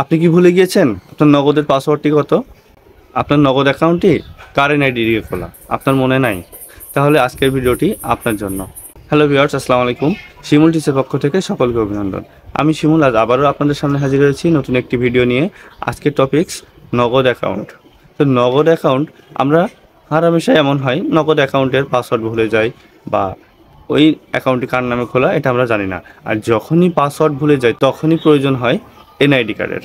আপনি কি ভুলে গিয়েছেন আপনার নগদের পাসওয়ার্ডটি কত? আপনার নগদ অ্যাকাউন্টটি কার এনআইডি দিয়ে খোলা আপনার মনে নাই? তাহলে আজকের ভিডিওটি আপনার জন্য। হ্যালো ভিউয়ার্স, আসসালামু আলাইকুম। শিমুল টিসের পক্ষ থেকে সকলকে অভিনন্দন। আমি শিমুল আজ আবারও আপনাদের সামনে হাজির হয়েছি নতুন একটি ভিডিও নিয়ে। আজকের টপিকস নগদ অ্যাকাউন্ট। তো নগদ অ্যাকাউন্ট আমরা হামেশাই এমন হয় নগদ অ্যাকাউন্টের পাসওয়ার্ড ভুলে যাই বা ওই অ্যাকাউন্টটি কার নামে খোলা এটা আমরা জানি না। আর যখনই পাসওয়ার্ড ভুলে যাই তখনই প্রয়োজন হয় এনআইডি কার্ডের।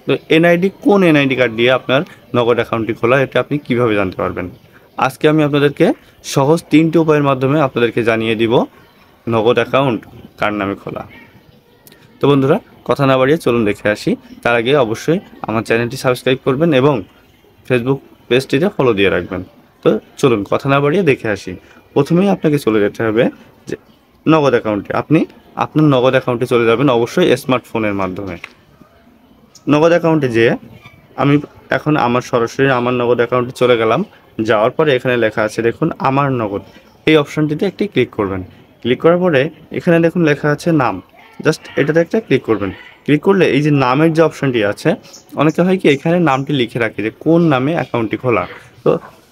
তো এনআইডি কোন এনআইডি কার্ড দিয়ে আপনার নগদ অ্যাকাউন্টটি খোলা এটা আপনি কিভাবে জানতে পারবেন? আজকে আমি আপনাদেরকে সহজ 3টি উপায়ের মাধ্যমে আপনাদেরকে জানিয়ে দিব নগদ অ্যাকাউন্ট কার নামে খোলা। তো বন্ধুরা, কথা না বাড়িয়ে চলুন দেখে আসি। তার আগে অবশ্যই আমার চ্যানেলটি সাবস্ক্রাইব করবেন এবং ফেসবুক পেজটিতে ফলো দিয়ে রাখবেন। তো চলুন কথা না বাড়িয়ে দেখে আসি। প্রথমেই আপনাকে চলে যেতে হবে যে নগদ অ্যাকাউন্টে। আপনি আপনার নগদ অ্যাকাউন্টে চলে যাবেন অবশ্যই স্মার্টফোনের মাধ্যমে। নগদ অ্যাকাউন্টে যেয়ে আমি এখন সরাসরি আমার নগদ অ্যাকাউন্টে চলে গেলাম। যাওয়ার পরে এখানে লেখা আছে দেখুন আমার নগদ, এই অপশানটিতে একটি ক্লিক করবেন। ক্লিক করার পরে এখানে দেখুন লেখা আছে নাম, জাস্ট এটাতে একটা ক্লিক করবেন। ক্লিক করলে এই যে নামের যে অপশানটি আছে, অনেকে হয় কি এখানে নামটি লিখে রাখে যে কোন নামে অ্যাকাউন্টটি খোলা। তো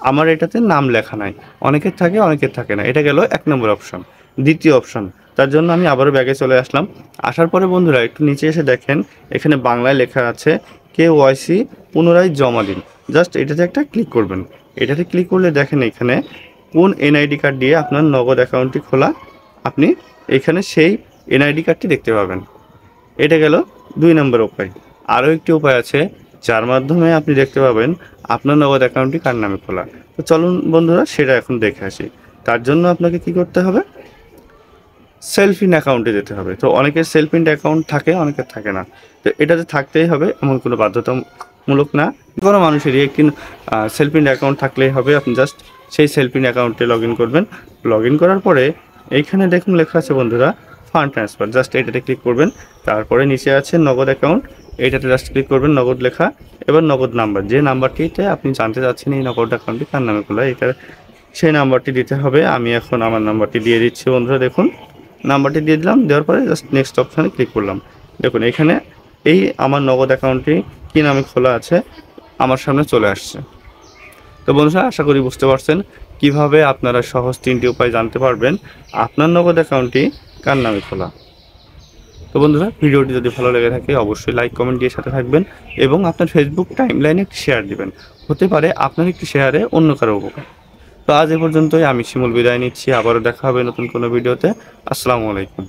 আমার এটাতে নাম লেখা নাই, অনেকের থাকে অনেকের থাকে না। এটা গেল 1 নম্বর অপশান। দ্বিতীয় অপশান, তার জন্য আমি আবারও ব্যাগে চলে আসলাম। আসার পরে বন্ধুরা একটু নিচে এসে দেখেন এখানে বাংলায় লেখা আছে কেওয়াইসি পুনরায় জমা দিন। জাস্ট এটাতে একটা ক্লিক করবেন। এটাতে ক্লিক করলে দেখেন এখানে কোন এনআইডি কার্ড দিয়ে আপনার নগদ অ্যাকাউন্টটি খোলা, আপনি এখানে সেই এনআইডি কার্ডটি দেখতে পাবেন। এটা গেল 2 নম্বর উপায়। আরও একটি উপায় আছে যার মাধ্যমে আপনি দেখতে পাবেন আপনার নগদ অ্যাকাউন্টটি কার নামে খোলা। তো চলুন বন্ধুরা সেটা এখন দেখে আসি। তার জন্য আপনাকে কি করতে হবে? সেলফ ইন অ্যাকাউন্টে যেতে হবে। তো অনেকের সেলফ ইন অ্যাকাউন্ট থাকে, অনেকের থাকে না। তো এটাতে থাকতেই হবে এমন কোনো বাধ্যতামূলক না। কোনো মানুষেরই একটি সেলফ ইন অ্যাকাউন্ট থাকলেই হবে। আপনি জাস্ট সেই সেলফ ইন অ্যাকাউন্টে লগ ইন করবেন। লগ ইন করার পরে এইখানে দেখুন লেখা আছে বন্ধুরা ফান্ড ট্রান্সফার, জাস্ট এটাতে ক্লিক করবেন। তারপরে নিচে আছে নগদ অ্যাকাউন্ট, এইটাতে জাস্ট ক্লিক করবেন, নগদ লেখা। এবার নগদ নাম্বার, যে নাম্বারটিতে আপনি জানতে চাচ্ছেন এই নগদ অ্যাকাউন্টটি কার নামে খোলা, এটা সেই নাম্বারটি দিতে হবে। আমি এখন আমার নাম্বারটি দিয়ে দিচ্ছি বন্ধুরা। দেখুন নাম্বারটি দিয়ে দিলাম, দেওয়ার পরে জাস্ট নেক্সট অপশানে ক্লিক করলাম। দেখুন এখানে এই আমার নগদ অ্যাকাউন্টটি কী নামে খোলা আছে আমার সামনে চলে আসছে। তো বন্ধুরা আশা করি বুঝতে পারছেন কিভাবে আপনারা সহজ 3টি উপায় জানতে পারবেন আপনার নগদ অ্যাকাউন্টটি কার নামে খোলা। তো বন্ধুরা ভিডিওটি যদি ভালো লেগে থাকে অবশ্যই লাইক কমেন্ট দিয়ে সাথে থাকবেন এবং আপনার ফেসবুক টাইমলাইনে একটি শেয়ার দিবেন। হতে পারে আপনার একটি শেয়ারে অন্য কারো উপকার। তো আজ এ পর্যন্তই। আমি শিমুল বিদায় নিচ্ছি। আবারও দেখা হবে নতুন কোনো ভিডিওতে। আসসালামু আলাইকুম।